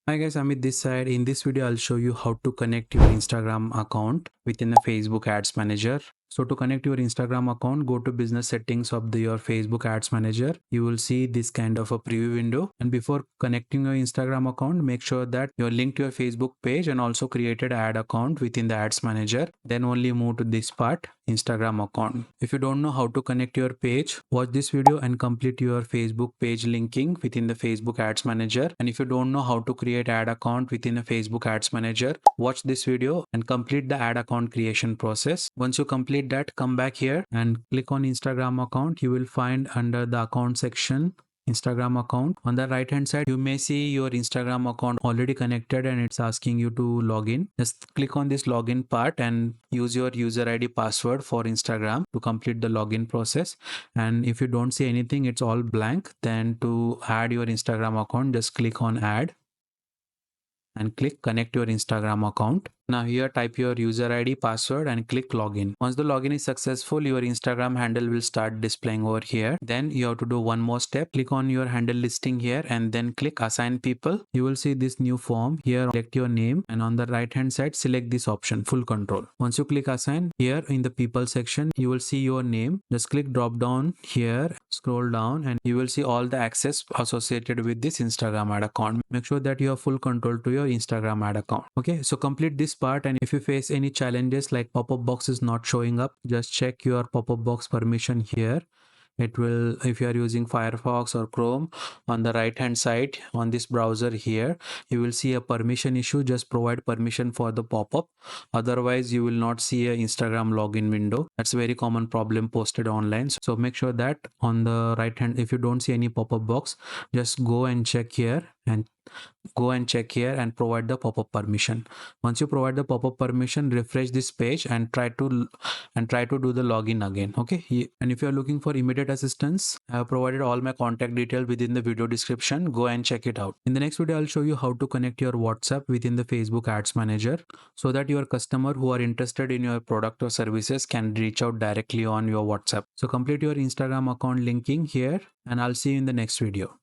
Hi guys, Amit this side. In this video, I'll show you how to connect your Instagram account within the Facebook Ads Manager. So to connect your Instagram account, go to business settings of your Facebook Ads Manager. You will see this kind of a preview window. And before connecting your Instagram account, make sure that you're linked to your Facebook page and also created ad account within the Ads Manager. Then only move to this part, Instagram account. If you don't know how to connect your page, watch this video and complete your Facebook page linking within the Facebook Ads Manager. And if you don't know how to create ad account within a Facebook Ads Manager, watch this video and complete the ad account creation process. Once you complete that, come back here and click on Instagram account. You will find under the account section Instagram account. On the right hand side, you may see your Instagram account already connected and it's asking you to log in. Just click on this login part and use your user ID password for Instagram to complete the login process. And if you don't see anything, it's all blank, then to add your Instagram account, just click on add and click connect your Instagram account. Now here type your user ID, password and click login. Once the login is successful, your Instagram handle will start displaying over here. Then you have to do one more step. Click on your handle listing here and then click assign people. You will see this new form here. Select your name and on the right hand side select this option full control. Once you click assign, here in the people section you will see your name. Just click drop down here, scroll down and you will see all the access associated with this Instagram ad account. Make sure that you have full control to your Instagram ad account. Okay, so complete this part, and if you face any challenges like pop-up box is not showing up, just check your pop-up box permission here. It will, if you are using Firefox or Chrome, on the right hand side on this browser here you will see a permission issue. Just provide permission for the pop-up, otherwise you will not see a Instagram login window. That's a very common problem posted online, so make sure that on the right hand, if you don't see any pop-up box, just go and check here and provide the pop-up permission. Once you provide the pop-up permission, refresh this page and try to do the login again. Okay, and if you are looking for immediate assistance, I have provided all my contact details within the video description. Go and check it out. In the next video, I'll show you how to connect your WhatsApp within the Facebook Ads Manager so that your customer who are interested in your product or services can reach out directly on your WhatsApp. So complete your Instagram account linking here and I'll see you in the next video.